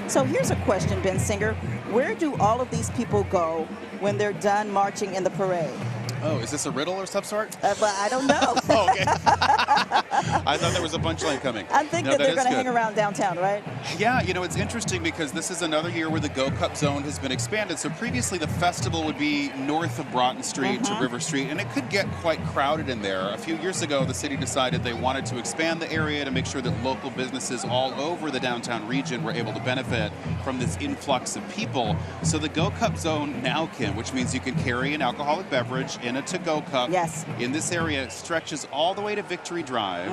So here's a question, Ben Singer. Where do all of these people go when they're done marching in the parade? Oh, is this a riddle or some sort? But I don't know. Oh, okay. I thought there was a punchline coming. I'm thinking that they're going to hang around downtown, right? Yeah, you know, it's interesting because this is another year where the Go Cup zone has been expanded. So previously the festival would be north of Broughton Street to River Street, and it could get quite crowded in there. A few years ago, the city decided they wanted to expand the area to make sure that local businesses all over the downtown region were able to benefit from this influx of people. So the Go Cup zone now can, which means you can carry an alcoholic beverage in a to-go cup. Yes. In this area, stretches all the way to Victory Drive,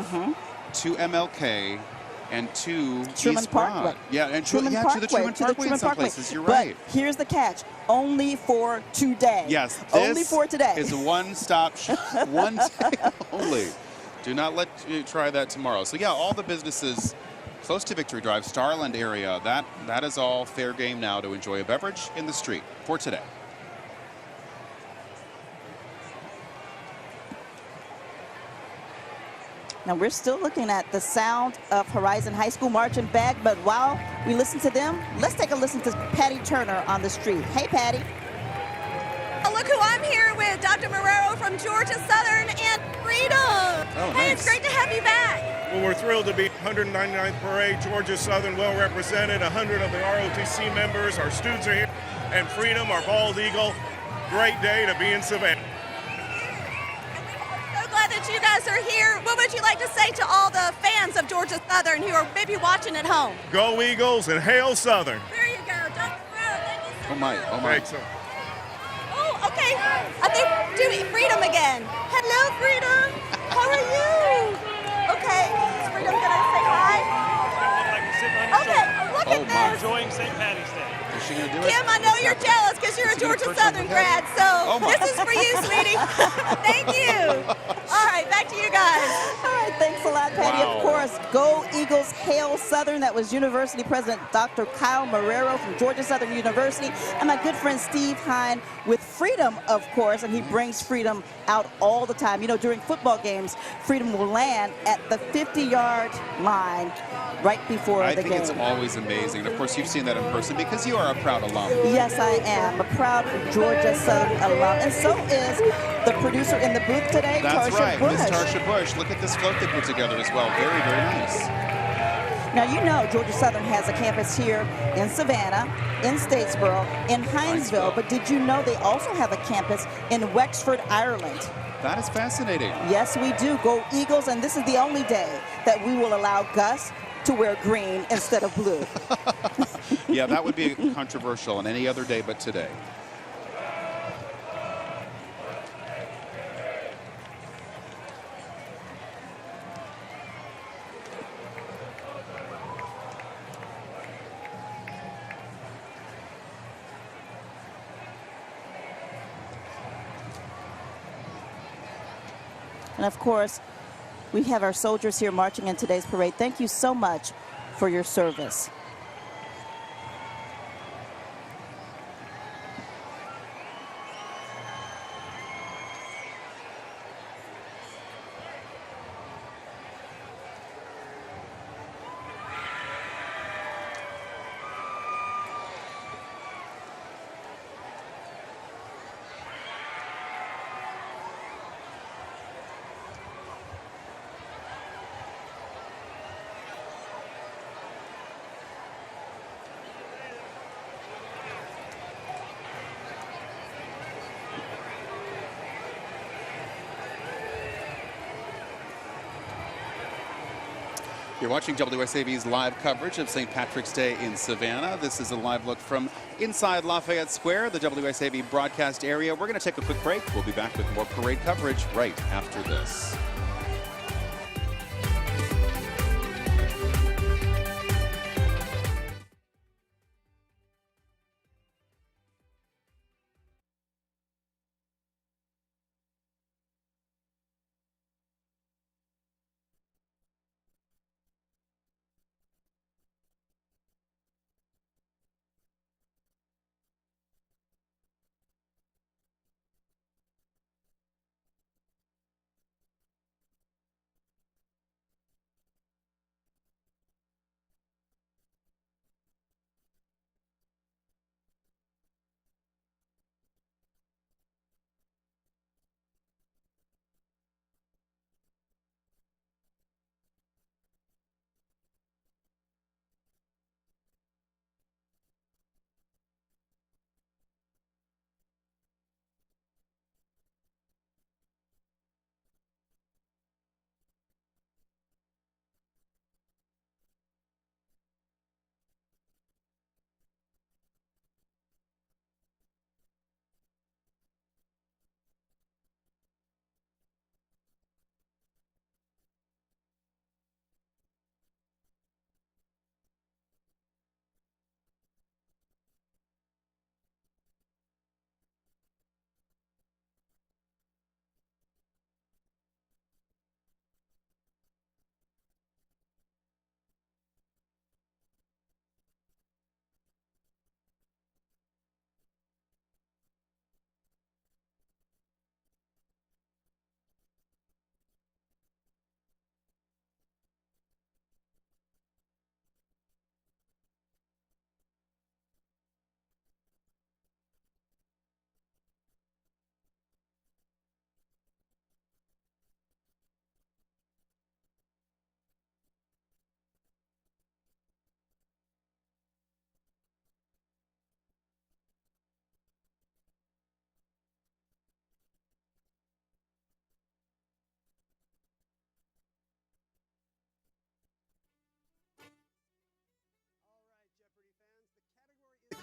to MLK, and to Truman East Broad. Parkway. Yeah, and Truman to Parkway, the Truman Parkway in some places. You're right. But here's the catch. Only for today. Yes. Only for today. Is a one-stop one day only. Do not let you try that tomorrow. So yeah, all the businesses close to Victory Drive, Starland area, that is all fair game now to enjoy a beverage in the street for today. Now we're still looking at the sound of Horizon High School marching back, but while we listen to them, let's take a listen to Patty Turner on the street. Hey, Patty. Oh, look who I'm here with, Dr. Marrero from Georgia Southern and Freedom. Oh, hey, nice. It's great to have you back. Well, we're thrilled to be 199th Parade, Georgia Southern, well represented. 100 of the ROTC members, our students are here, and Freedom, our bald eagle. Great day to be in Savannah. Glad that you guys are here. What would you like to say to all the fans of Georgia Southern who are maybe watching at home? Go Eagles and hail Southern. There you go, Dr. Marrero. Thank you so much. Oh my. Thanks. Oh, okay. I think do Freedom again. Hello, Freedom. How are you? Okay. Is Freedom gonna say hi? Okay. Look at this. Enjoying St. Patty's Day. Is she gonna do it? Kim, I know you're jealous because you're a Georgia Southern grad, so this is for you, sweetie. Thank you. All right, back to you guys. All right, thanks a lot, Patty. Wow. Of course, Go Eagles, Hail Southern. That was University President Dr. Kyle Marrero from Georgia Southern University, and my good friend Steve Hine with Freedom, of course, and he brings Freedom out all the time. You know, during football games, Freedom will land at the 50-yard line right before the game. I think it's always amazing. And of course, you've seen that in person because you are a proud alum. Yes, I am. A proud Georgia Southern alum. And so is the producer in the booth today, That's Tarsha right, Bush. Miss Tarsha Bush. Look at this float they put together as well. Very, very nice. Now, you know Georgia Southern has a campus here in Savannah, in Statesboro, in Hinesville, but did you know they also have a campus in Wexford, Ireland? That is fascinating. Yes, we do. Go Eagles, and this is the only day that we will allow Gus to wear green instead of blue. Yeah, that would be controversial on any other day but today. And of course, we have our soldiers here marching in today's parade. Thank you so much for your service. You're watching WSAV's live coverage of St. Patrick's Day in Savannah. This is a live look from inside Lafayette Square, the WSAV broadcast area. We're going to take a quick break. We'll be back with more parade coverage right after this.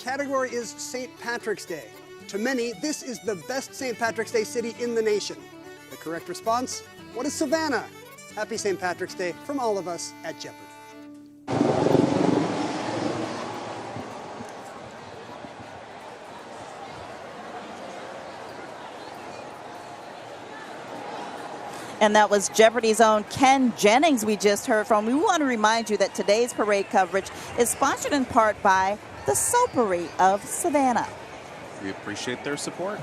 category is St. Patrick's Day. To many, this is the best St. Patrick's Day city in the nation. The correct response, what is Savannah? Happy St. Patrick's Day from all of us at Jeopardy! And that was Jeopardy's own Ken Jennings we just heard from. We want to remind you that today's parade coverage is sponsored in part by the Soapery of Savannah. We appreciate their support.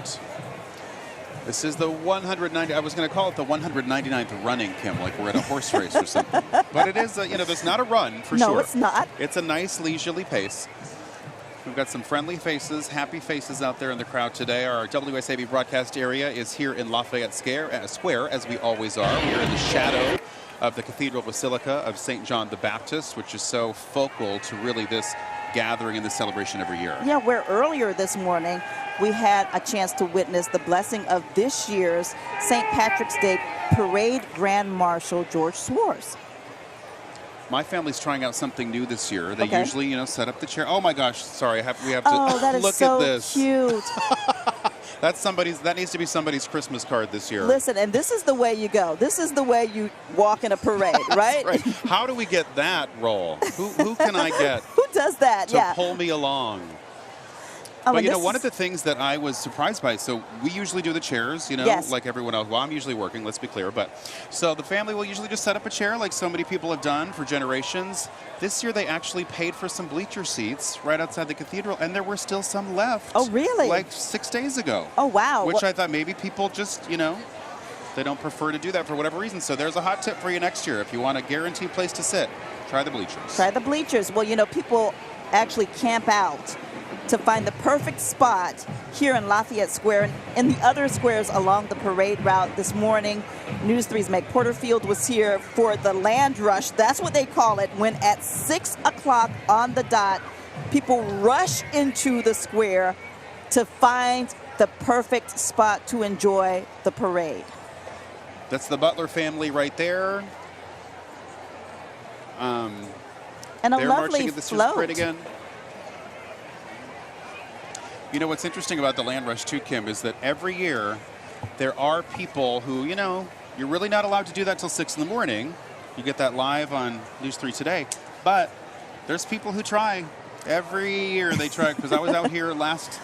This is the 190, I was going to call it the 199th running, Kim, like we're at a horse race or something. But it is, you know, there's not a run for sure. No, it's not. It's a nice leisurely pace. We've got some friendly faces, happy faces out there in the crowd today. Our WSAB broadcast area is here in Lafayette Square, as we always are. We are in the shadow of the Cathedral Basilica of St. John the Baptist, which is so focal to really this gathering and this celebration every year. Yeah, where earlier this morning we had a chance to witness the blessing of this year's St. Patrick's Day Parade Grand Marshal George Swartz. My family's trying out something new this year. They usually, you know, set up the chair. Oh my gosh, sorry, we have to that is look so at this. Cute. That needs to be somebody's Christmas card this year. Listen, and this is the way you go. This is the way you walk in a parade, right? Right. How do we get that role? Who can I get? Who does that? To pull me along. Oh, but, you know, one of the things that I was surprised by, so we usually do the chairs, you know, like everyone else. Well, I'm usually working, let's be clear. But so the family will usually just set up a chair like so many people have done for generations. This year they actually paid for some bleacher seats right outside the cathedral, and there were still some left. Oh, really? Like 6 days ago. Oh, wow. Which I thought maybe people just, you know, they don't prefer to do that for whatever reason. So there's a hot tip for you next year. If you want a guaranteed place to sit, try the bleachers. Try the bleachers. Well, you know, people actually camp out to find the perfect spot here in Lafayette Square and in the other squares along the parade route this morning. News 3's Meg Porterfield was here for the land rush. That's what they call it, when at 6 o'clock on the dot, people rush into the square to find the perfect spot to enjoy the parade. That's the Butler family right there. And a they're lovely marching at the float. parade again. You know, what's interesting about the Land Rush too, Kim, is that every year there are people who, you know, you're really not allowed to do that till 6 in the morning. You get that live on News 3 today. But there's people who try. Every year they try, because I was out here last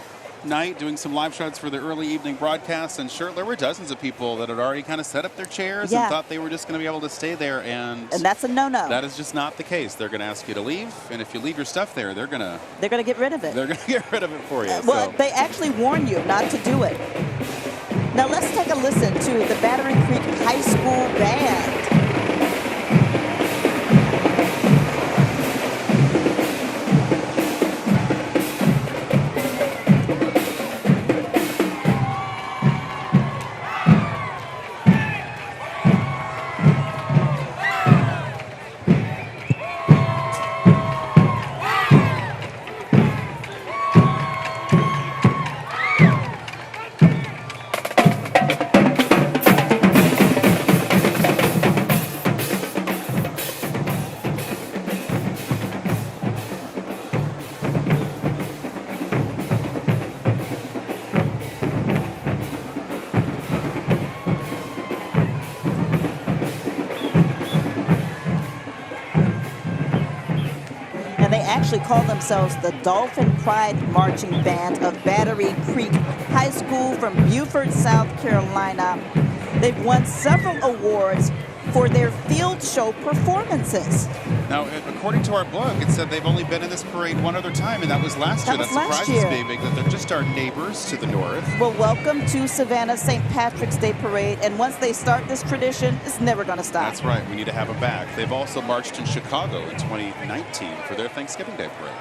night doing some live shots for the early evening broadcast, and sure, there were dozens of people that had already kind of set up their chairs and thought they were just going to be able to stay there, and that's a no-no. That is just not the case. They're going to ask you to leave, and if you leave your stuff there, they're going to get rid of it. They're going to get rid of it for you. Well, they actually warn you not to do it. Now let's take a listen to the Battery Creek High School Band. Actually call themselves the Dolphin Pride Marching Band of Battery Creek High School from Beaufort, South Carolina. They've won several awards for their field show performances. Now, according to our blog, it said they've only been in this parade one other time, and that was last year. That surprises me, big, that they're just our neighbors to the north. Well, welcome to Savannah St. Patrick's Day Parade, and once they start this tradition, it's never going to stop. That's right. We need to have them back. They've also marched in Chicago in 2019 for their Thanksgiving Day Parade.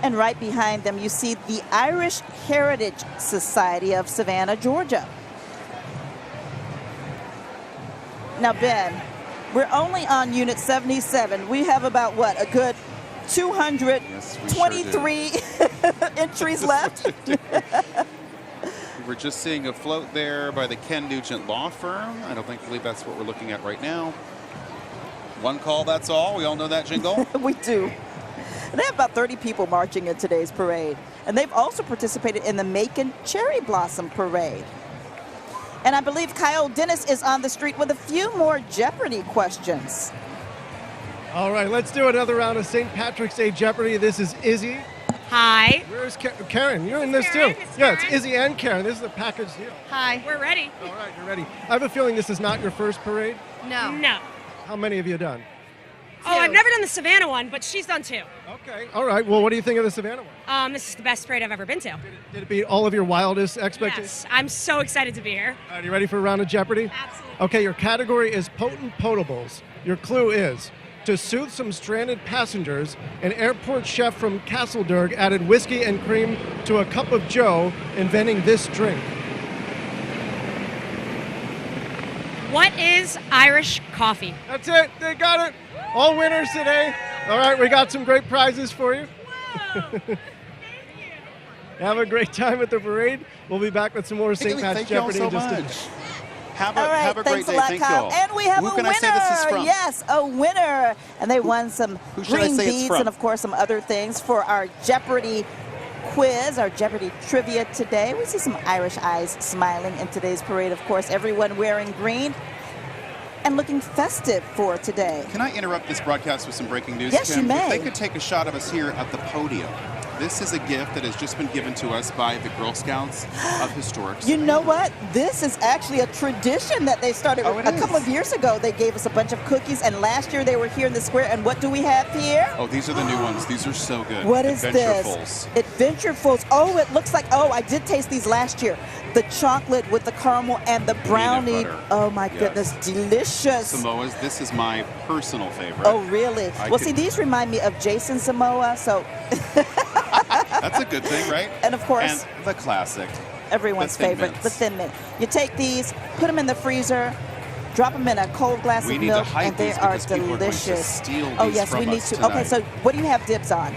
And right behind them, you see the Irish Heritage Society of Savannah, Georgia. Now, Ben, we're only on Unit 77. We have about, what, a good 223 entries left? We're just seeing a float there by the Ken Nugent Law Firm. I don't believe that's what we're looking at right now. One call, that's all. We all know that jingle. We do. They have about 30 people marching in today's parade. And they've also participated in the Macon Cherry Blossom Parade. And I believe Kyle Dennis is on the street with a few more Jeopardy questions. All right, let's do another round of St. Patrick's Day Jeopardy. This is Izzy. Hi. Where's Karen? You're in this Karen, too. it's Yeah, it's Karen. Izzy and Karen. This is a package deal. Hi. We're ready. All right, you're ready. I have a feeling this is not your first parade. No. No. How many have you done? Oh, I've never done the Savannah one, but she's done 2. Okay. All right. Well, what do you think of the Savannah one? This is the best parade I've ever been to. Did it beat all of your wildest expectations? Yes, I'm so excited to be here. All right, you ready for a round of Jeopardy? Absolutely. Okay, your category is potent potables. Your clue is, to soothe some stranded passengers, an airport chef from Castledurg added whiskey and cream to a cup of joe, inventing this drink. What is Irish coffee? That's it. They got it. All winners today. All right, we got some great prizes for you. Whoa. Thank you. Have a great time at the parade. We'll be back with some more St. Pat's Thank you all Jeopardy so in just a much. minute. Have All right, have a great thanks day. a lot, Thank Kyle. you all. And we have Who a can winner. I say this is from? Yes, a winner. And they won some Who should I green say it's beads from? and, of course, some other things for our Jeopardy quiz, our Jeopardy trivia today. We see some Irish eyes smiling in today's parade. Of course, everyone wearing green and looking festive for today. Can I interrupt this broadcast with some breaking news, Yes, Kim? you may. If they could take a shot of us here at the podium. This is a gift that has just been given to us by the Girl Scouts of Historic You Savannah. know what? This is actually a tradition that they started Oh, it a couple is. of years ago. They gave us a bunch of cookies, and last year they were here in the square. And what do we have here? Oh, these are the new ones. These are so good. What is this? Adventurefuls. Adventurefuls. Oh, it looks like, oh, I did taste these last year. The chocolate with the caramel and the brownie. butter. Oh my Yes. goodness, delicious. Samoas. This is my personal favorite. Oh, really? I Well, could- see, these remind me of Jason Samoa, so, That's a good thing, right? and of course, And the classic. everyone's the Thin favorite, Mints. the Thin Mint. You take these, put them in the freezer, drop them in a cold glass We of need to milk, hide and they these are because people are going to delicious. steal Oh, these yes, we from need us to. tonight. Okay, so what do you have dibs on?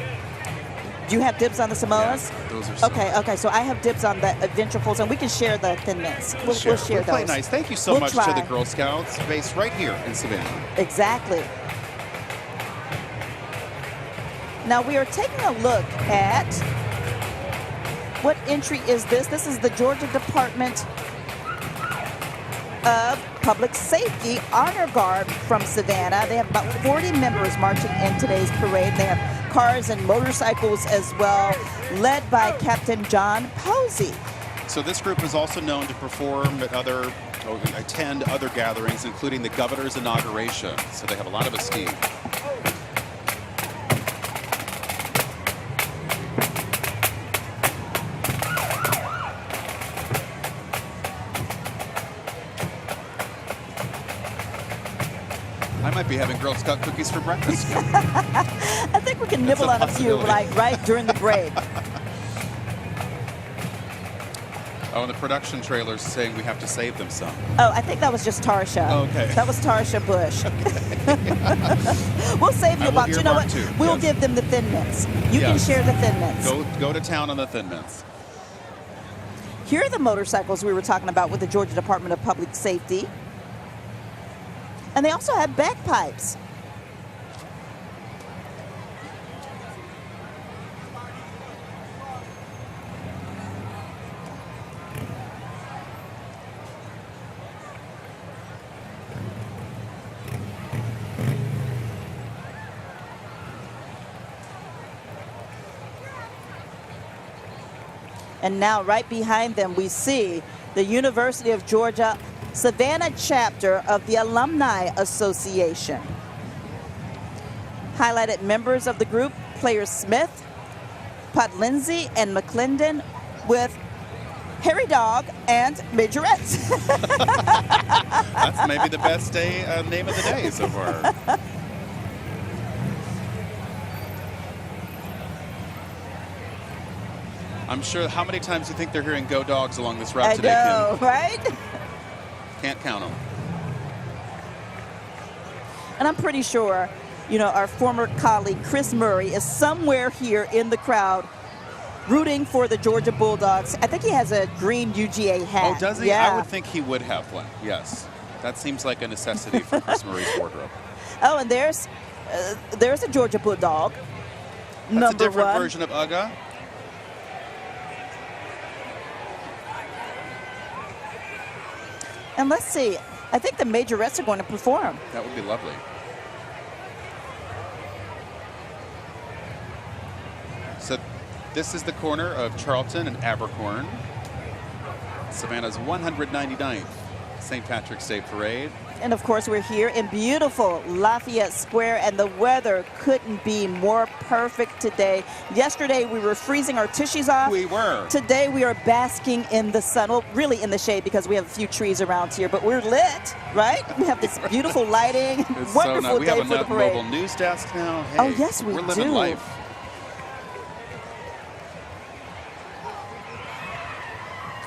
Do you have dibs on the Samoas? Yes, those are so Okay, so I have dibs on the Adventurefuls, and we can share the Thin Mints. We'll share We'll play those. nice. Thank you so We'll much try. to the Girl Scouts based right here in Savannah. Exactly. Now we are taking a look at what entry is this? This is the Georgia Department of Public Safety Honor Guard from Savannah. They have about 40 members marching in today's parade. They have cars and motorcycles as well, led by Captain John Posey. So this group is also known to perform at attend other gatherings, including the governor's inauguration. So they have a lot of esteem. I might be having Girl Scout cookies for breakfast. I think we can That's nibble a on a few, possibility. like right during the parade. Oh, and the production trailer's saying we have to save them some. Oh, I think that was just Tarsha. Okay. That was Tarsha Bush. We'll save you I will about, you know what? earmark too, We'll yes. give them the Thin Mints. You can Yes. share the Thin Mints. Go to town on the Thin Mints. Here are the motorcycles we were talking about with the Georgia Department of Public Safety. And they also have bagpipes. And now right behind them we see the University of Georgia Savannah chapter of the Alumni Association. Highlighted members of the group, Player Smith, Putt Lindsay, and McClendon with Harry Dog and Majorettes. That's maybe the best name of the day so far. I'm sure. How many times do you think they're hearing "Go Dogs" along this route I today, know, Kim? right? Can't count them. And I'm pretty sure, you know, our former colleague Chris Murray is somewhere here in the crowd rooting for the Georgia Bulldogs. I think he has a green UGA hat. Oh, does he? Yeah. I would think he would have one. Yes. That seems like a necessity for Chris Murray's wardrobe. Oh, and there's a Georgia Bulldog. That's number a different 1. version of Uga. And let's see. I think the majorettes are going to perform. That would be lovely. So this is the corner of Charlton and Abercorn. Savannah's 199th St. Patrick's Day Parade. And of course, we're here in beautiful Lafayette Square, and the weather couldn't be more perfect today. Yesterday, we were freezing our tushies off. We were. Today, we are basking in the sun. Well, really in the shade because we have a few trees around here, but we're lit, right? We have this beautiful lighting. It's Wonderful so nice. We day have for the a parade. mobile news desk now. Hey, Oh, yes, we we're living do. life.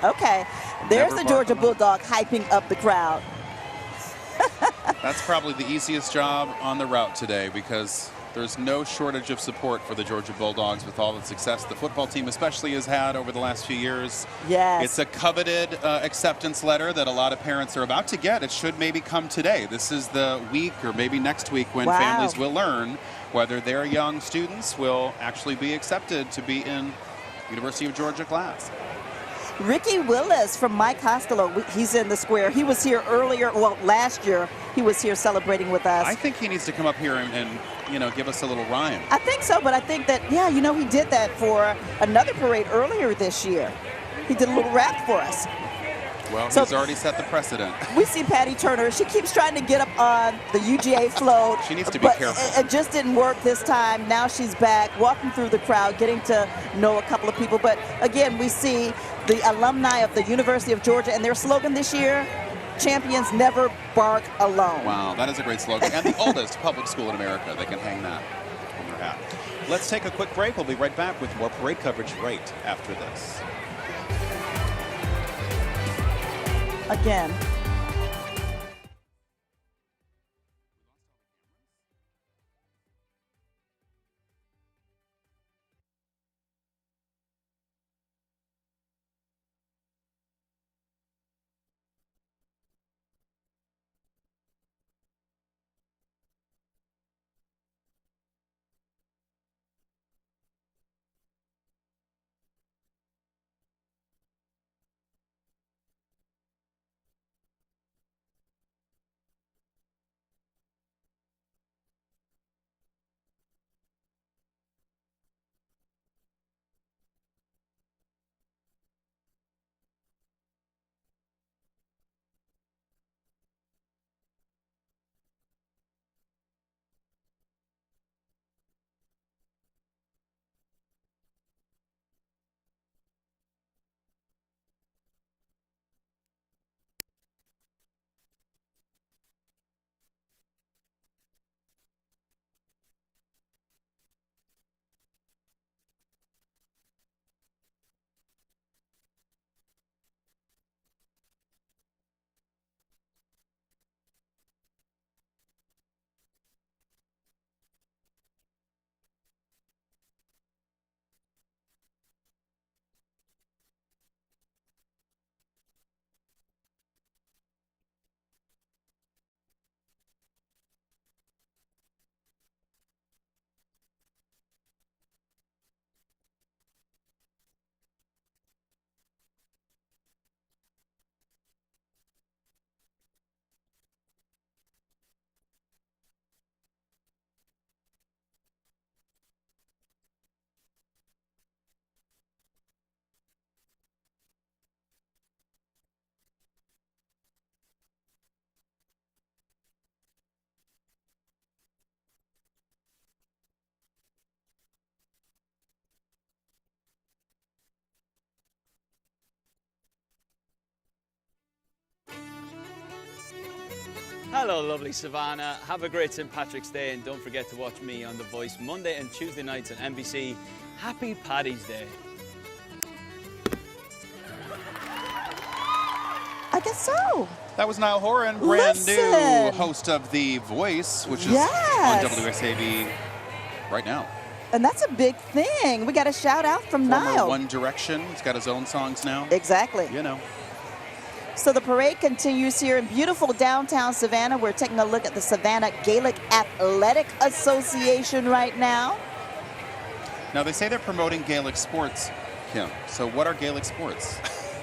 Okay, there's Never the Georgia bark alone. Bulldog hyping up the crowd. That's probably the easiest job on the route today because there's no shortage of support for the Georgia Bulldogs with all the success the football team especially has had over the last few years. Yes. It's a coveted acceptance letter that a lot of parents are about to get. It should maybe come today. This is the week or maybe next week when Wow. families will learn whether their young students will actually be accepted to be in University of Georgia class. Ricky Willis from Mike Costello, he's in the square. He was here earlier, well, last year, he was here celebrating with us. I think he needs to come up here and you know, give us a little rhyme. I think so, but I think that, yeah, you know, he did that for another parade earlier this year. He did a little rap for us. Well, So- he's already set the precedent. We see Patty Turner. She keeps trying to get up on the UGA float. She needs to be but careful. It just didn't work this time. Now she's back, walking through the crowd, getting to know a couple of people. But again, we see the alumni of the University of Georgia, and their slogan this year, champions never bark alone. Wow, that is a great slogan. And the oldest public school in America. They can hang that on their hat. Let's take a quick break. We'll be right back with more parade coverage right after this. Again. Hello, lovely Savannah. Have a great St. Patrick's Day, and don't forget to watch me on The Voice Monday and Tuesday nights on NBC. Happy Paddy's Day. I guess so. That was Niall Horan, brand Listen. new host of The Voice, which is Yes. on WSAB right now. And that's a big thing. We got a shout out from Former Niall. One Direction. He's got his own songs now. Exactly. You know. So the parade continues here in beautiful downtown Savannah. We're taking a look at the Savannah Gaelic Athletic Association right now. Now, they say they're promoting Gaelic sports, Kim. So what are Gaelic sports?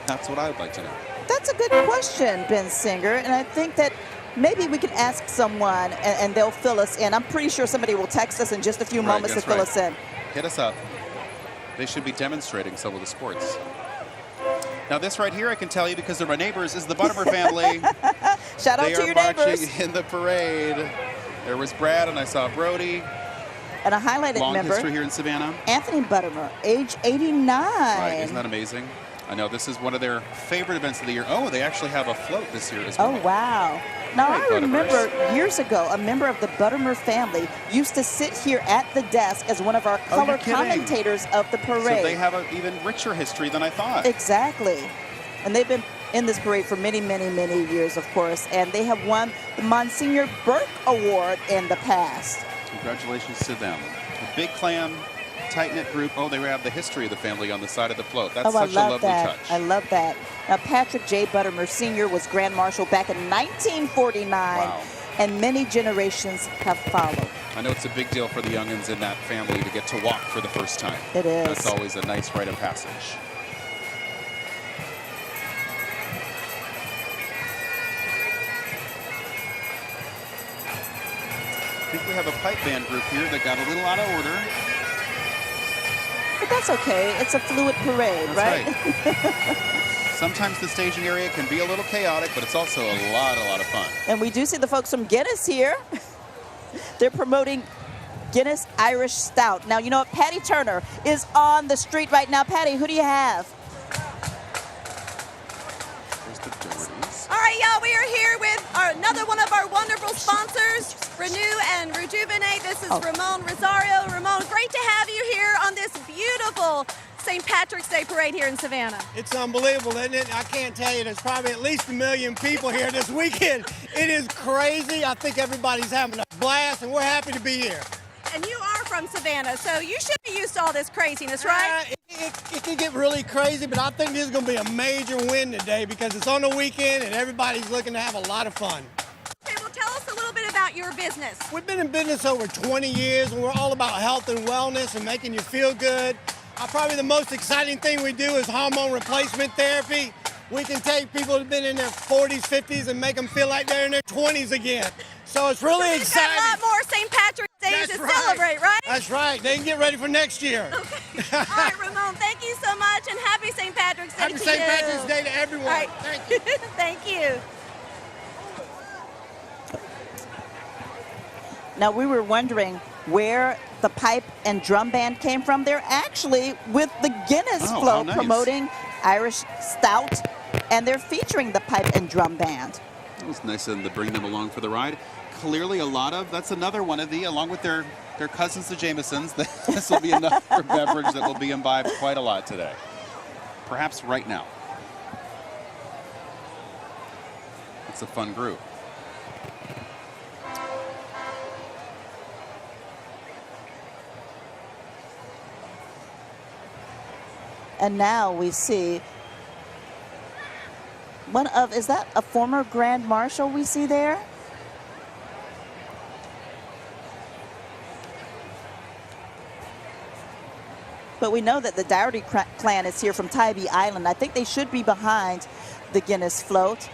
That's what I would like to know. That's a good question, Ben Singer. And I think that maybe we could ask someone and they'll fill us in. I'm pretty sure somebody will text us in just a few moments to fill us in. Hit us up. They should be demonstrating some of the sports. Now, this right here, I can tell you because they're my neighbors, is the Buttermer family. Shout out to your neighbors. They are marching in the parade. There was Brad, and I saw Brody. And a highlighted Long member. history here in Savannah. Anthony Buttermer, age 89. Right, isn't that amazing? I know this is one of their favorite events of the year. Oh, they actually have a float this year as well. Oh, wow. Now, Right, I remember years ago, a member of the Buttermer family used to sit here at the desk as one of our Oh, color you're kidding. commentators of the parade. So they have an even richer history than I thought. Exactly. And they've been in this parade for many, many, many years, of course. And they have won the Monsignor Burke Award in the past. Congratulations to them. A big clan, tight-knit group. Oh, they have the history of the family on the side of the float. That's such a lovely touch. I love that. Now, Patrick J. Buttermer Sr. was Grand Marshal back in 1949, Wow. and many generations have followed. I know it's a big deal for the youngins in that family to get to walk for the first time. It is. That's always a nice rite of passage. I think we have a pipe band group here that got a little out of order. But that's okay. It's a fluid parade, That's right? Sometimes the staging area can be a little chaotic, but it's also a lot of fun. And we do see the folks from Guinness here. They're promoting Guinness Irish Stout. Now, you know what? Patty Turner is on the street right now. Patty, who do you have? There's the Dohertys. All right, y'all, we are here with another one of our wonderful sponsors, Renew and Rejuvenate. This is Ramon Rosario. Ramon, great to have you here on this beautiful St. Patrick's Day parade here in Savannah. It's unbelievable, isn't it? I can't tell you, there's probably at least 1 million people here this weekend. It is crazy. I think everybody's having a blast, and we're happy to be here. And you are from Savannah, so you should be used to all this craziness, right? It can get really crazy, but I think this is going to be a major win today because it's on the weekend and everybody's looking to have a lot of fun. Okay, well, tell us a little bit about your business. We've been in business over 20 years, and we're all about health and wellness and making you feel good. Probably the most exciting thing we do is hormone replacement therapy. We can take people who've been in their 40s, 50s, and make them feel like they're in their 20s again. So it's really exciting. We've got a lot more St. Patrick's Days to celebrate, right? That's right. They can get ready for next year. Okay. All right, Ramon, thank you so much, and happy St. Patrick's Day Happy to St. you. Patrick's Day to everyone. All right. Thank you. Thank you. Now, we were wondering where the pipe and drum band came from. They're actually with the Guinness Oh, how float nice. promoting Irish Stout, and they're featuring the pipe and drum band. It was nice of them to bring them along for the ride. Clearly that's another one of along with their cousins, the Jamesons, this will be another beverage that will be imbibed quite a lot today. Perhaps right now. It's a fun group. And now we see is that a former Grand Marshal we see there? But we know that the Doherty clan is here from Tybee Island. I think they should be behind the Guinness float.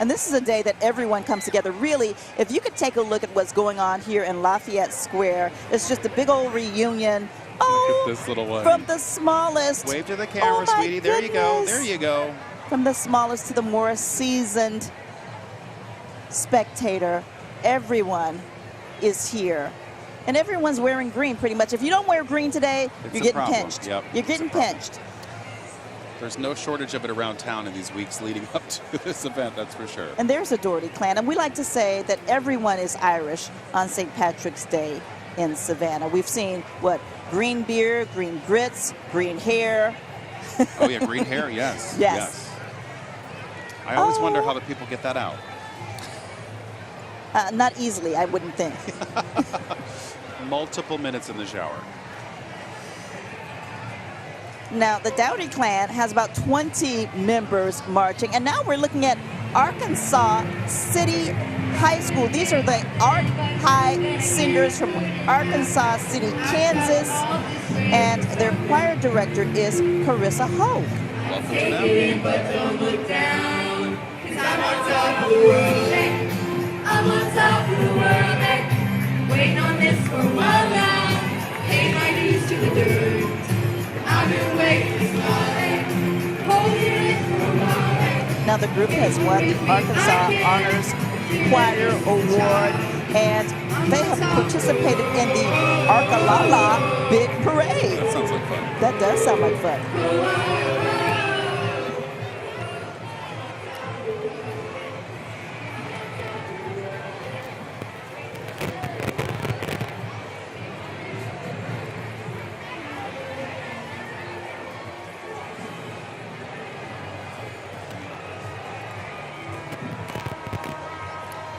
And this is a day that everyone comes together. Really, if you could take a look at what's going on here in Lafayette Square, it's just a big old reunion. Oh, look at this little one. From the smallest. Wave to the camera, Oh, my sweetie. There you go. goodness. There you go. From the smallest to the more seasoned spectator, everyone is here. And everyone's wearing green pretty much. If you don't wear green today, It's you're a getting problem. pinched. Yep, You're it's a getting problem. pinched. There's no shortage of it around town in these weeks leading up to this event, that's for sure. And there's a Doherty clan. And we like to say that everyone is Irish on St. Patrick's Day in Savannah. We've seen, green beer, green grits, green hair. Oh, yeah, green hair, yes. Yes. I always wonder how the people get that out. Not easily, I wouldn't think. multiple minutes in the shower. Now, the Dowdy Clan has about 20 members marching, and now we're looking at Arkansas City High School. These are the Art High singers from Arkansas City, Kansas, and their choir director is Carissa Hogue. Welcome to them. But don't look down, 'cause I'm on top of the world. I'm on top of the world. Waiting on this for a while now. Paying my dues to the dirt. I've been waiting this morning, holding it for a while. Now, the group has won the Arkansas Honors Choir Award, and they have participated in the Arkalala Big Parade. That sounds like fun. That does sound like fun.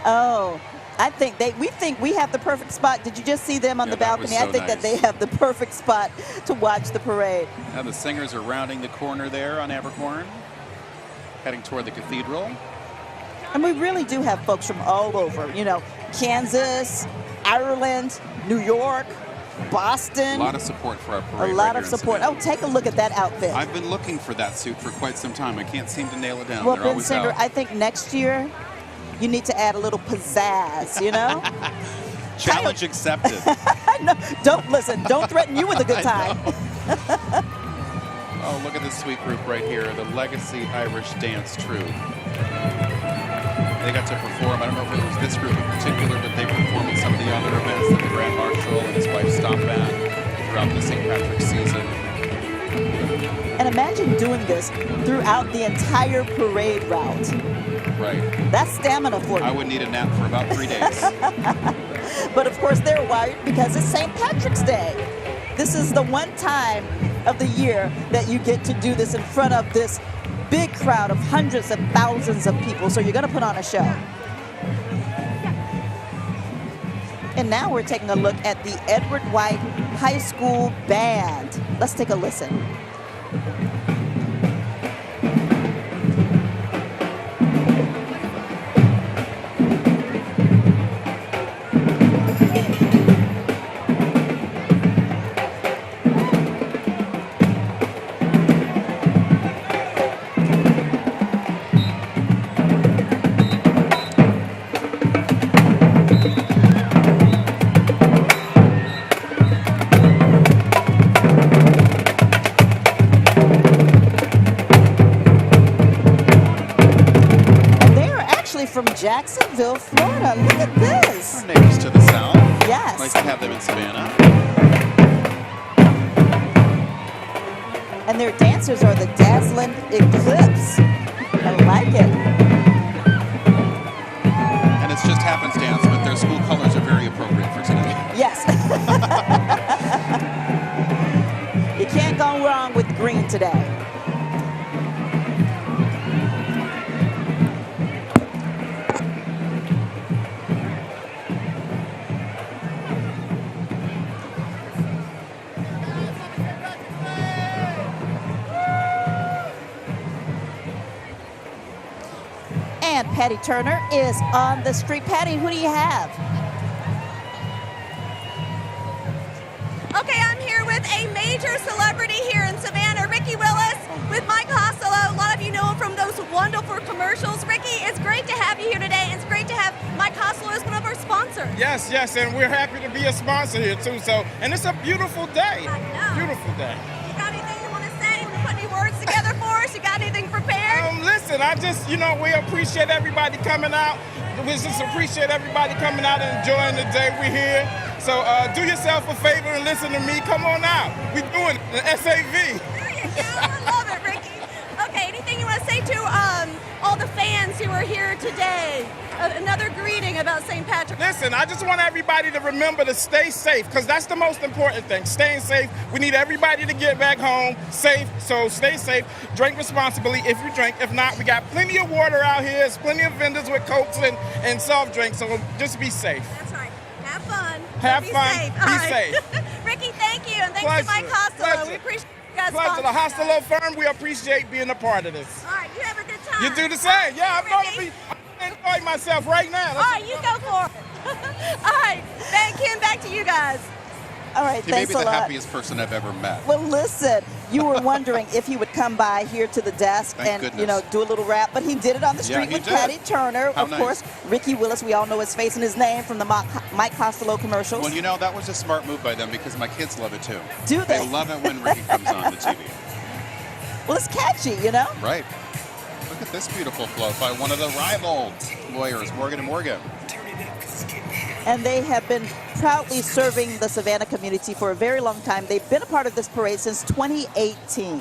Oh, we think we have the perfect spot. Did you just see them on the that was balcony? so I think that nice. they have the perfect spot to watch the parade. Now the singers are rounding the corner there on Abercorn, heading toward the cathedral. And we really do have folks from all over, you know, Kansas, Ireland, New York, Boston. A lot of support for our parade. A lot right of here in support. Savannah. Oh, take a look at that outfit. I've been looking for that suit for quite some time. I can't seem to nail it down. Well, They're Ben always Singer, out. I think next year you need to add a little pizzazz, you know? Challenge accepted. No, don't listen. Don't threaten you with a good time. Oh, look at this sweet group right here, the Legacy Irish Dance Troupe. They got to perform, I don't know if it was this group in particular, but they performed at some of the other events that the Grand Marshal and his wife stopped at throughout the St. Patrick's season. And imagine doing this throughout the entire parade route. Right. That's stamina for you. I would need a nap for about 3 days. But of course they're wired because it's St. Patrick's Day. This is the one time of the year that you get to do this in front of this big crowd of hundreds of thousands of people. So you're going to put on a show. And now we're taking a look at the Edward White High School Band. Let's take a listen. From Jacksonville, Florida. Look at this. Our neighbors to the south. Yes. Nice to have them in Savannah. And their dancers are the Dazzling Eclipse. I like it. And it's just happenstance, but their school colors are very appropriate for today. Yes. You can't go wrong with green today. And Patty Turner is on the street. Patty, who do you have? Okay, I'm here with a major celebrity here in Savannah, Ricky Willis, with Mike Hostolo. A lot of you know him from those wonderful commercials. Ricky, it's great to have you here today. It's great to have Mike Hostolo as one of our sponsors. Yes, and we're happy to be a sponsor here too. So, and it's a beautiful day. I know. Beautiful day. You got anything you want to say? You put any words together for us? You got anything prepared? Listen, I just, we appreciate everybody coming out. We just appreciate everybody coming out and enjoying the day we're here. So do yourself a favor and listen to me. Come on out. We're doing the SAV. There you go. I love it, Ricky. Okay, anything you want to say to all the fans who are here today? Another greeting about St. Patrick's. Listen, I just want everybody to remember to stay safe, because that's the most important thing, staying safe. We need everybody to get back home safe, so stay safe. Drink responsibly if you drink. If not, we got plenty of water out here. There's plenty of vendors with Cokes and soft drinks, so just be safe. That's right. Have fun. Have Be fun. safe. Be All right. safe. Ricky, thank you. And thanks Pleasure. to Mike Costello. Pleasure. We appreciate you guys. Pleasure. The sponsoring us. Hostelo firm, we appreciate being a part of this. All right, you have a good time. You do the same. Yeah, I'm going to Ricky. be enjoying myself right now. All right, you go for it. All right, Ken, back to you guys. All right, He may thanks be a the lot. happiest person I've ever met. Well, listen, you were wondering if he would come by here to the desk Thank and, goodness. do a little rap, but he did it on the Yeah, street he with did. Patty Turner. How Of nice. course, Ricky Willis, we all know his face and his name from the Mike Costello commercials. Well, that was a smart move by them because my kids love it too. Do they? They love it when Ricky comes on the TV. Well, it's catchy, Right. Look at this beautiful float by one of the rival lawyers, Morgan & Morgan. And they have been proudly serving the Savannah community for a very long time. They've been a part of this parade since 2018.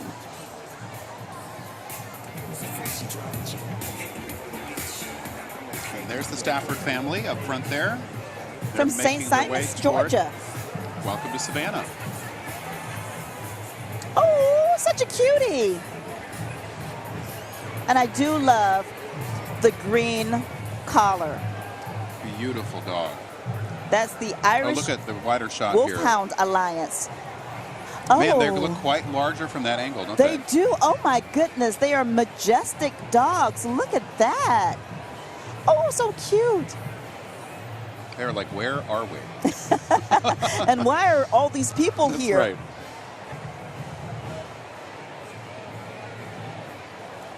And there's the Stafford family up front there. From They're St. making their way Simons, toward- Georgia. Welcome to Savannah. Oh, such a cutie. And I do love the green collar. Beautiful dog. That's the Oh, Irish look at the wider shot here. Wolfhound Alliance. Oh, Man, they look quite larger from that angle, don't they they? do. Oh my goodness, they are majestic dogs. Look at that. Oh, so cute. They're like, where are we? And why are all these people That's here? right.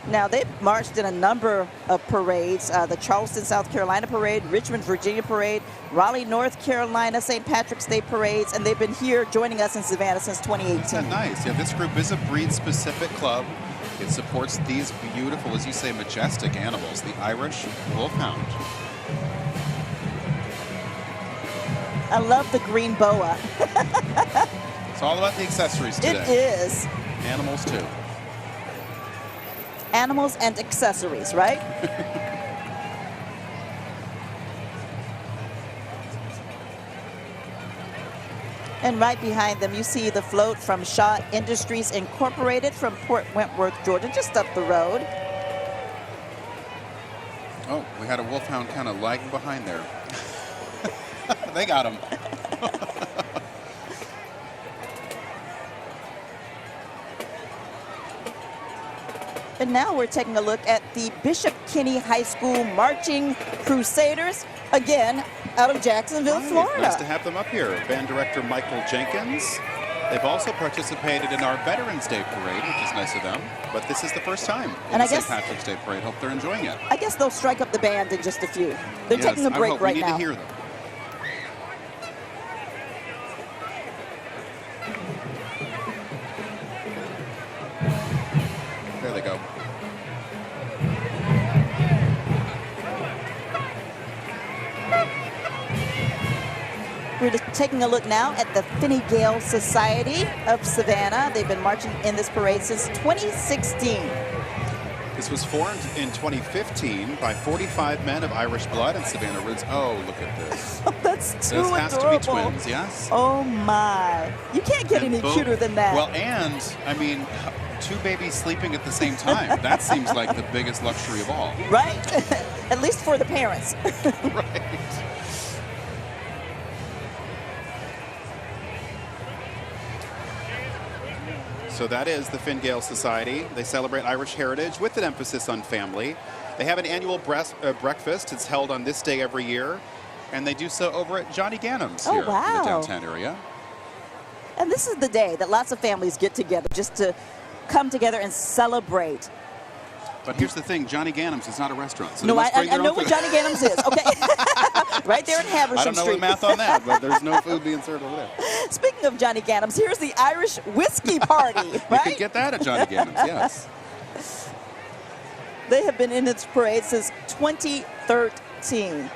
Now, they've marched in a number of parades, the Charleston, South Carolina parade, Richmond, Virginia parade, Raleigh, North Carolina, St. Patrick's Day parades, and they've been here joining us in Savannah since 2018. Isn't that nice? Yeah, this group is a breed-specific club. It supports these beautiful, as you say, majestic animals, the Irish Wolfhound. I love the green boa. It's all about the accessories today. It is. Animals, too. Animals and accessories, right? And right behind them, you see the float from Shaw Industries Incorporated from Port Wentworth, Georgia, just up the road. Oh, we had a wolfhound kind of lagging behind there. They got him. And now we're taking a look at the Bishop Kenny High School Marching Crusaders, again, out of Jacksonville, Right, Florida. Nice to have them up here. Band director Michael Jenkins. They've also participated in our Veterans Day Parade, which is nice of them. But this is the first time in And I the St. guess- Patrick's Day Parade. Hope they're enjoying it. I guess they'll strike up the band in just a few. They're Yes, taking a I break hope. right We need now. to hear them. There they go. We're just taking a look now at the Finnegan Society of Savannah. They've been marching in this parade since 2016. This was formed in 2015 by 45 men of Irish blood and Savannah roots. Oh, look at this. That's too This has adorable. to be twins, yes? Oh my. You can't get And any both- cuter than that. Well, and, I mean, two babies sleeping at the same time. That seems like the biggest luxury of all. Right? At least for the parents. Right. So that is the Fingale Society. They celebrate Irish heritage with an emphasis on family. They have an annual breakfast. It's held on this day every year. And they do so over at Johnny Gannam's Oh, here in wow. the downtown area. And this is the day that lots of families get together just to come together and celebrate. But here's the thing, Johnny Gannam's is not a restaurant. So No, they must bring I their know own what food. Johnny Gannam's is. Okay. Right there in Haversham I don't know Street. the math on that, but there's no food being served over there. Speaking of Johnny Gannam's, here's the Irish whiskey party, You right? could get that at Johnny Gannam's, yes. They have been in this parade since 2013.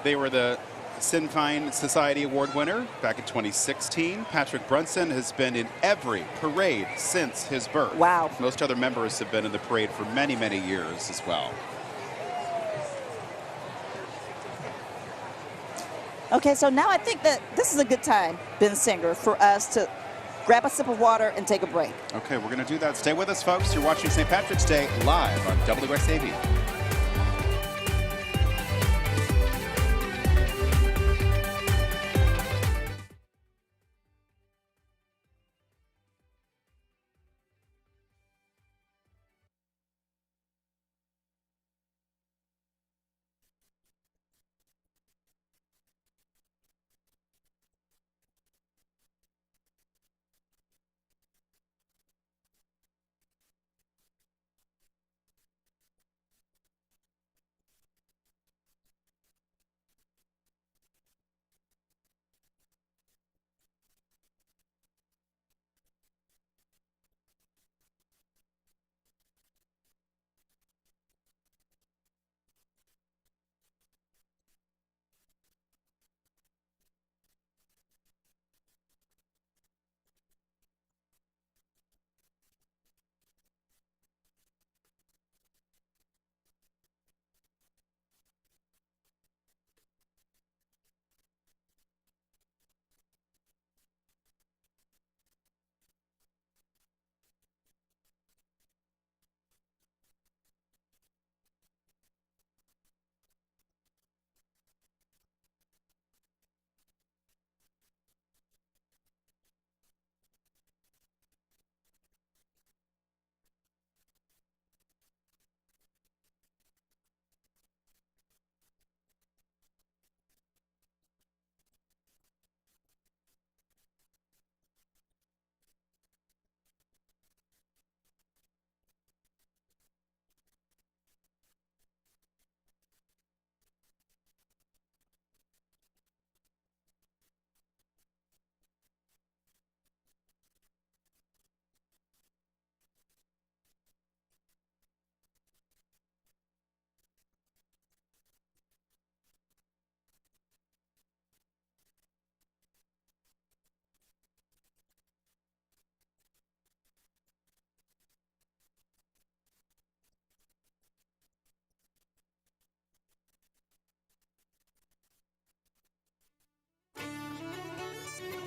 They were the Sinn Féin Society Award winner back in 2016. Patrick Brunson has been in every parade since his birth. Wow. Most other members have been in the parade for many, many years as well. Okay, so now I think that this is a good time, Ben Singer, for us to grab a sip of water and take a break. Okay, we're going to do that. Stay with us, folks. You're watching St. Patrick's Day live on WSAV.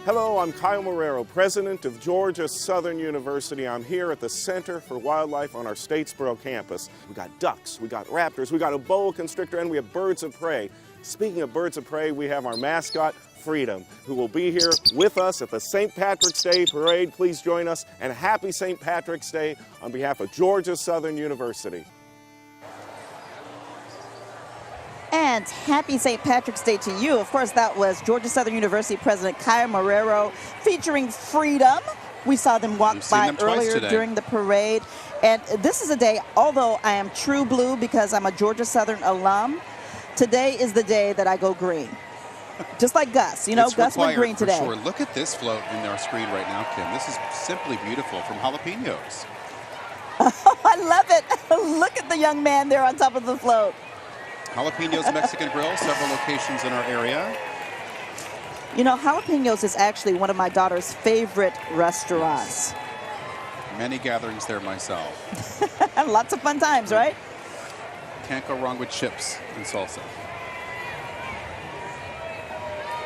Hello, I'm Kyle Marrero, president of Georgia Southern University. I'm here at the Center for Wildlife on our Statesboro campus. We got ducks, we got raptors, we got a boa constrictor, and we have birds of prey. Speaking of birds of prey, we have our mascot, Freedom, who will be here with us at the St. Patrick's Day Parade. Please join us, and happy St. Patrick's Day on behalf of Georgia Southern University. And happy St. Patrick's Day to you. Of course, that was Georgia Southern University President Kyle Marrero featuring Freedom. We saw them walk by earlier during the parade. And this is a day, although I am true blue because I'm a Georgia Southern alum, today is the day that I go green. Just like Gus. You know, Gus went green today. Sure. Look at this float in our screen right now, Kim. This is simply beautiful from Jalapenos. Oh, I love it. Look at the young man there on top of the float. Jalapenos Mexican Grill, several locations in our area. You know, Jalapenos is actually one of my daughter's favorite restaurants. Many gatherings there myself. Lots of fun times, right? Can't go wrong with chips and salsa.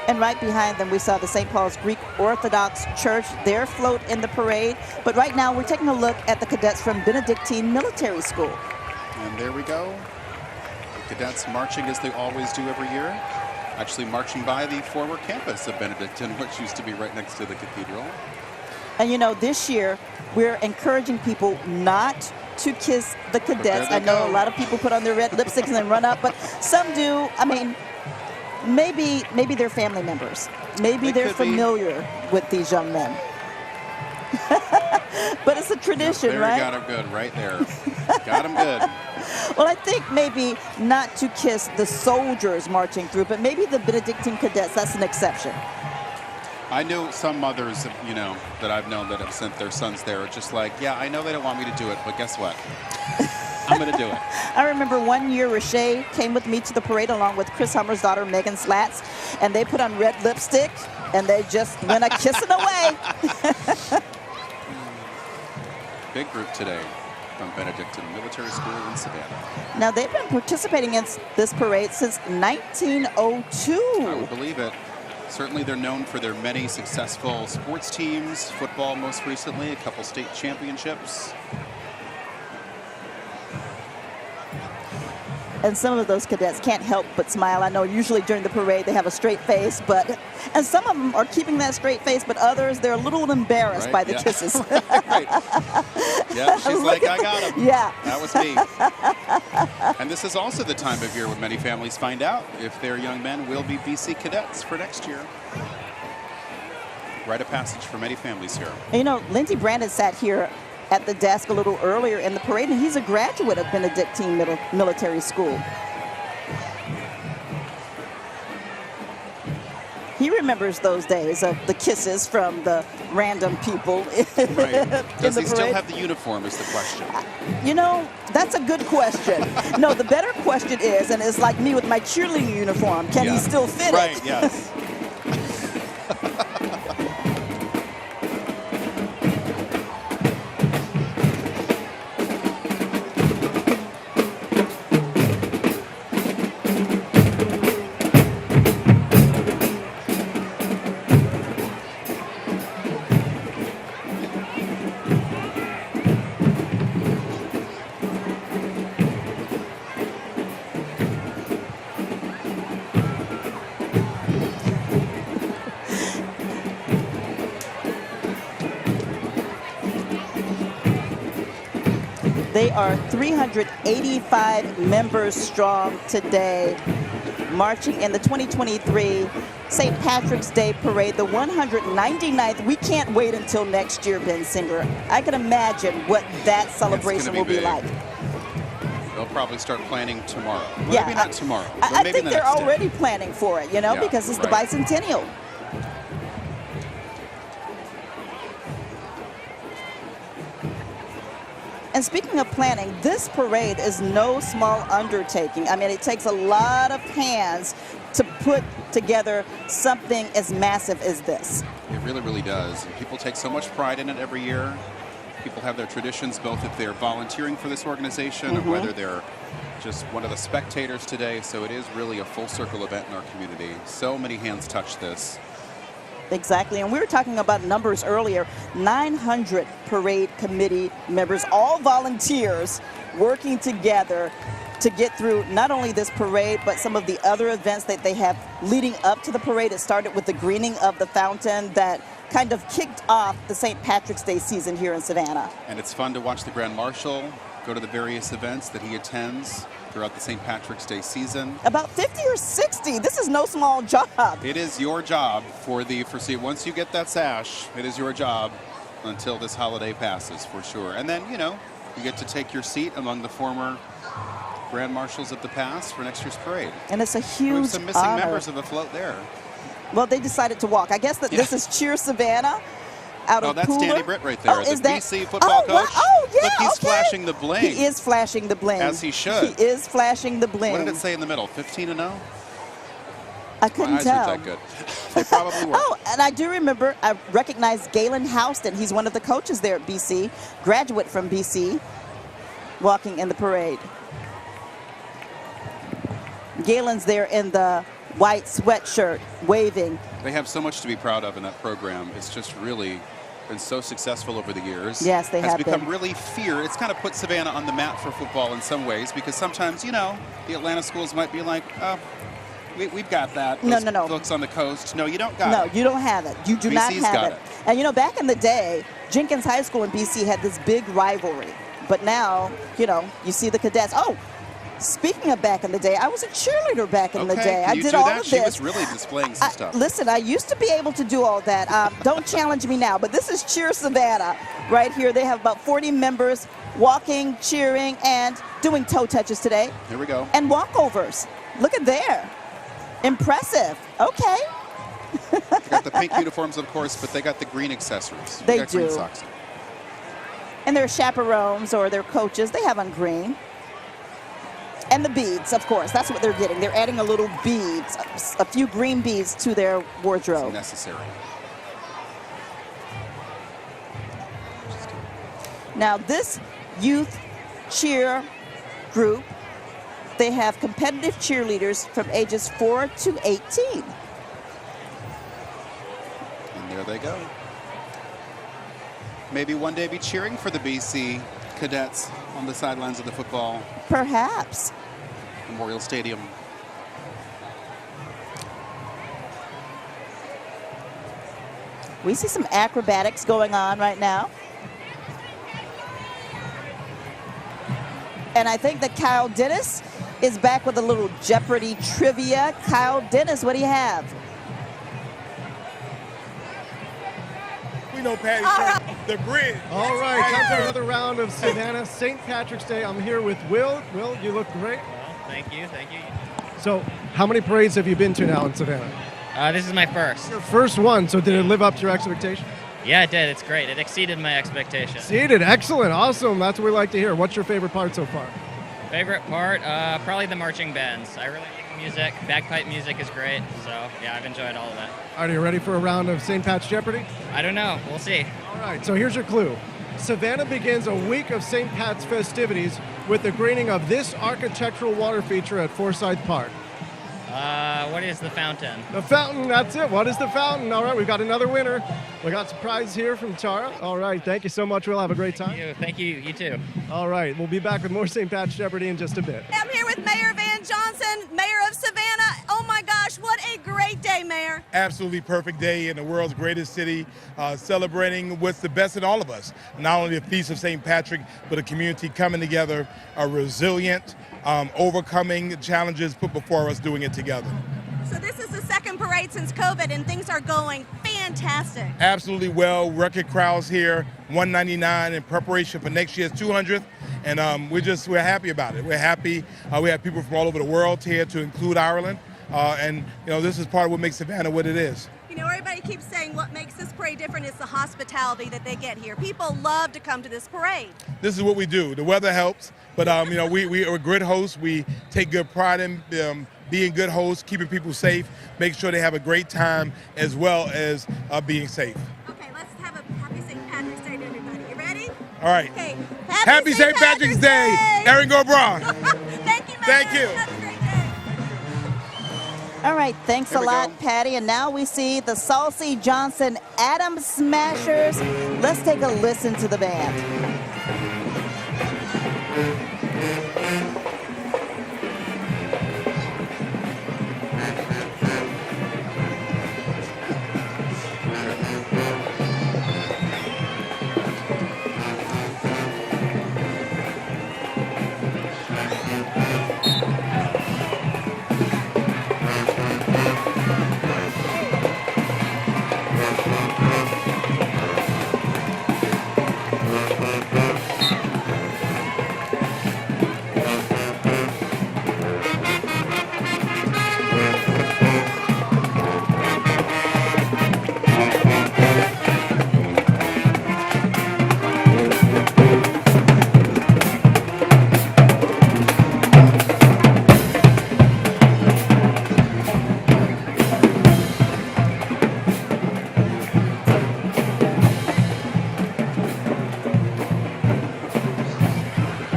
And right behind them, we saw the St. Paul's Greek Orthodox Church, their float in the parade. But right now, we're taking a look at the cadets from Benedictine Military School. And there we go. The cadets marching as they always do every year. Actually marching by the former campus of Benedictine, which used to be right next to the cathedral. And you know, this year, we're encouraging people not to kiss the cadets. I know a lot of people put on their red lipsticks and then run up, but some do. I mean, maybe they're family members. Maybe they're familiar with these young men. But it's a tradition, right? Got him good right there. Got him good. Well, I think maybe not to kiss the soldiers marching through, but maybe the Benedictine cadets, that's an exception. I know some mothers, you know, that I've known that have sent their sons there are just like, yeah, I know they don't want me to do it, but guess what? I'm going to do it. I remember one year Rashay came with me to the parade along with Chris Hummer's daughter, Megan Slats, and they put on red lipstick, and they just went a-kissing away. Big group today from Benedictine Military School in Savannah. Now, they've been participating in this parade since 1902. I would believe it. Certainly they're known for their many successful sports teams, football most recently, a couple state championships. And some of those cadets can't help but smile. I know usually during the parade they have a straight face, and some of them are keeping that straight face, but others, they're a little embarrassed by the kisses. Right. Yeah, she's like, I got him. Yeah. That was me. And this is also the time of year when many families find out if their young men will be BC cadets for next year. Rite of passage for many families here. And you know, Lindsey Brandon sat here at the desk a little earlier in the parade, and he's a graduate of Benedictine Military School. He remembers those days of the kisses from the random people right. Does he still have the uniform is the question. You know, that's a good question. No, the better question is, and it's like me with my cheerleading uniform, can he still fit it? Right, yes. They are 385 members strong today, marching in the 2023 St. Patrick's Day Parade, the 199th. We can't wait until next year, Ben Singer. I can imagine what that celebration will be like. They'll probably start planning tomorrow. Well, yeah, maybe not tomorrow. But I maybe think they're already planning for it, you know, because it's the bicentennial. And speaking of planning, this parade is no small undertaking. I mean, it takes a lot of hands to put together something as massive as this. It really, really does. And people take so much pride in it every year. People have their traditions, both if they're volunteering for this organization or whether they're just one of the spectators today. So it is really a full circle event in our community. So many hands touch this. Exactly, and we were talking about numbers earlier. 900 parade committee members, all volunteers, working together to get through not only this parade, but some of the other events that they have leading up to the parade. It started with the greening of the fountain that kind of kicked off the St. Patrick's Day season here in Savannah. And it's fun to watch the Grand Marshal go to the various events that he attends throughout the St. Patrick's Day season. About 50 or 60. This is no small job. It is your job for once you get that sash, it is your job until this holiday passes, for sure. And then, you get to take your seat among the former Grand Marshals of the past for next year's parade. And it's a huge We have some missing honor. members of the float there. Well, they decided to walk. I guess that this is Cheer Savannah out of that's Pooler. Danny Britt right there, Oh, the is that BC football coach. Wow. Oh, yeah, Look, he's okay. flashing the bling. He is flashing the bling. As he should. He is flashing the bling. What did it say in the middle? 15-0? I couldn't My eyes tell. aren't that good. They probably were. Oh, and I do remember, I recognized Galen Houston. He's one of the coaches there at BC, graduate from BC, walking in the parade. Galen's there in the white sweatshirt, waving. They have so much to be proud of in that program. It's just really been so successful over the years. Yes, they have It's become been. really It's kind of put Savannah on the map for football in some ways, because sometimes, the Atlanta schools might be like, we've got that. No, Those no. folks on the coast. No, you don't got No, it. you don't have it. You do not BC's have got it. it. And back in the day, Jenkins High School and BC had this big rivalry. But now, you see the cadets. Oh, speaking of back in the day, I was a cheerleader back in the day. Can I you did do all that? of She this. was really displaying some stuff. Listen, I used to be able to do all that. Don't challenge me now, but this is Cheer Savannah right here. They have about 40 members walking, cheering, and doing toe touches today. Here we go. And walkovers. Look at there. Impressive. Okay. They got the pink uniforms, of course, but they got the green accessories. They got green do. socks. And their chaperones or their coaches, they have on green. And the beads, of course. That's what they're getting. They're adding a little beads, a few green beads to their wardrobe. It's necessary. Now, this youth cheer group, they have competitive cheerleaders from ages 4 to 18. And there they go. Maybe one day be cheering for the BC cadets on the sidelines of the football Perhaps. Memorial Stadium. We see some acrobatics going on right now. And I think that Kyle Dennis is back with a little Jeopardy trivia. Kyle Dennis, what do you have? We know Patty the bridge. All right, time for another round of Savannah St. Patrick's Day. I'm here with Will. Will, you look great. Well, thank you. So, how many parades have you been to now in Savannah? This is my first. Your first one, so did it live up to your expectations? Yeah, it did. It's great. It exceeded my expectations. Exceeded, excellent, awesome. That's what we like to hear. What's your favorite part so far? Favorite part? Probably the marching bands. I really like the music. Bagpipe music is great. So, yeah, I've enjoyed all of that. Are you ready for a round of St. Pat's Jeopardy? I don't know. We'll see. All right, so here's your clue. Savannah begins a week of St. Pat's festivities with the greening of this architectural water feature at Forsyth Park. What is the fountain? The fountain, that's it. What is the fountain? All right, we've got another winner. We got some prize here from Tara. All right, thank you so much. We'll have a great time. Thank you. You too. All right, we'll be back with more St. Pat's Jeopardy in just a bit. I'm here with Mayor Van Johnson, Mayor of Savannah. Oh my gosh, what a great day, Mayor. Absolutely perfect day in the world's greatest city, celebrating what's the best in all of us. Not only the Feast of St. Patrick, but a community coming together, resilient, overcoming challenges put before us, doing it together. So this is the second parade since COVID, and things are going fantastic. Absolutely well. Record crowds here, 199 in preparation for next year's 200th. And we're happy about it. We're happy. We have people from all over the world here, to include Ireland. And this is part of what makes Savannah what it is. Everybody keeps saying what makes this parade different is the hospitality that they get here. People love to come to this parade. This is what we do. The weather helps, but we are good hosts. We take good pride in being good hosts, keeping people safe, making sure they have a great time, as well as being safe. Okay, let's have a happy St. Patrick's Day to everybody. You ready? All right. Okay. Happy St. Patrick's Day, Erin Go Brown. Thank you, Mayor. Thank you. Have a great day. All right, thanks Here a we lot, go. Patty. And now we see the Saucy Johnson Atom Smashers. Let's take a listen to the band.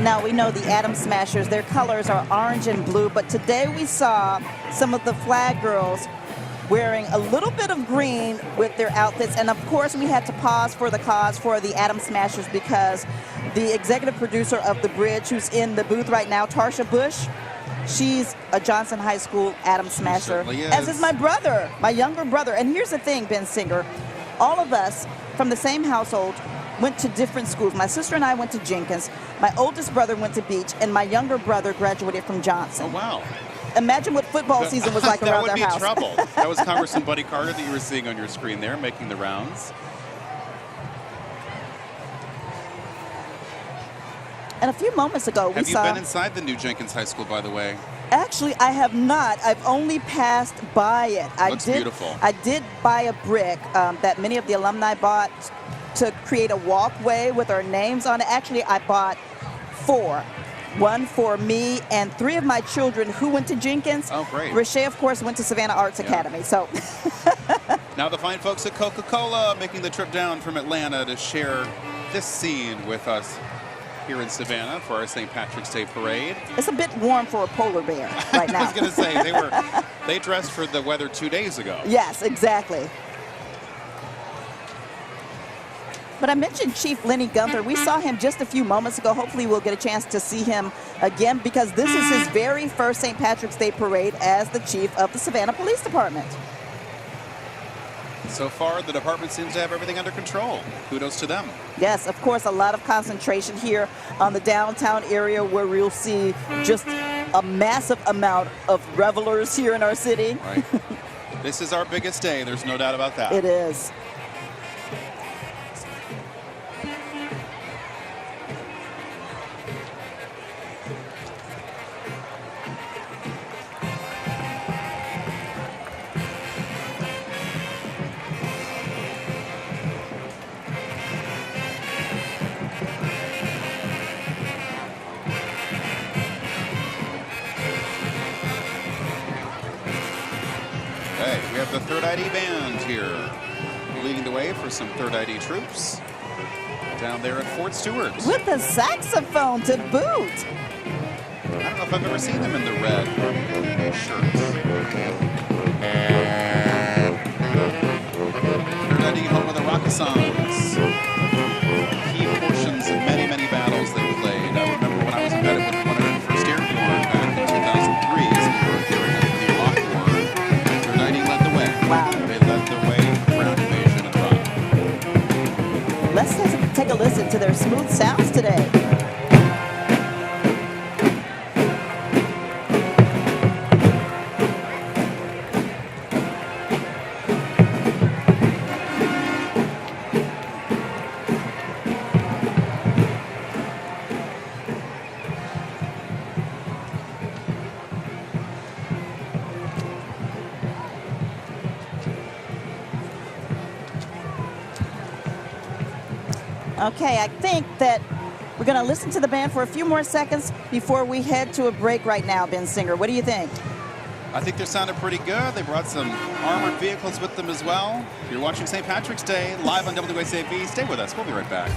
Now we know the Atom Smashers, their colors are orange and blue, but today we saw some of the flag girls wearing a little bit of green with their outfits. And of course we had to pause for the cause for the Atom Smashers because the executive producer of The Bridge, who's in the booth right now, Tarsha Bush, she's a Johnson High School Atom Smasher, as is my brother, my younger brother. And here's the thing, Ben Singer, all of us from the same household went to different schools. My sister and I went to Jenkins. My oldest brother went to Beach, and my younger brother graduated from Johnson. Oh, wow. Imagine what football season was like around their house. That would be trouble. That was Congressman Buddy Carter that you were seeing on your screen there, making the rounds. And a few moments ago, Have you been inside the new Jenkins High School, by the way? Actually, I have not. I've only passed by it. Looks beautiful. I did buy a brick that many of the alumni bought to create a walkway with our names on it. Actually, I bought 4. One for me and 3 of my children who went to Jenkins. Oh, great. Rashay, of course, went to Savannah Arts Academy. So Now the fine folks at Coca-Cola making the trip down from Atlanta to share this scene with us here in Savannah for our St. Patrick's Day parade. it's a bit warm for a polar bear right now. I was going to say, they dressed for the weather 2 days ago. Yes, exactly. But I mentioned Chief Lenny Gunther. We saw him just a few moments ago. Hopefully we'll get a chance to see him again because this is his very first St. Patrick's Day parade as the chief of the Savannah Police Department. So far, the department seems to have everything under control. Kudos to them. Yes, of course, a lot of concentration here on the downtown area where we'll see just a massive amount of revelers here in our city. Right. This is our biggest day. There's no doubt about that. It is. We have the 3rd ID band here, leading the way for some 3rd ID troops down there at Fort Stewart. With a saxophone to boot. I don't know if I've ever seen them in the red shirts. 3rd ID home of the Rockasons. Key portions of many, many battles they played. I remember when I was embedded with 101st Airborne back in 2003 as we were carrying out the Iraq War. 3rd ID led the way. Wow. They led the way around invasion and Iraq. Let's take a listen to their smooth sounds today. Okay, I think that we're going to listen to the band for a few more seconds before we head to a break right now, Ben Singer. What do you think? I think they're sounding pretty good. They brought some armored vehicles with them as well. You're watching St. Patrick's Day live on WSAV. Stay with us. We'll be right back.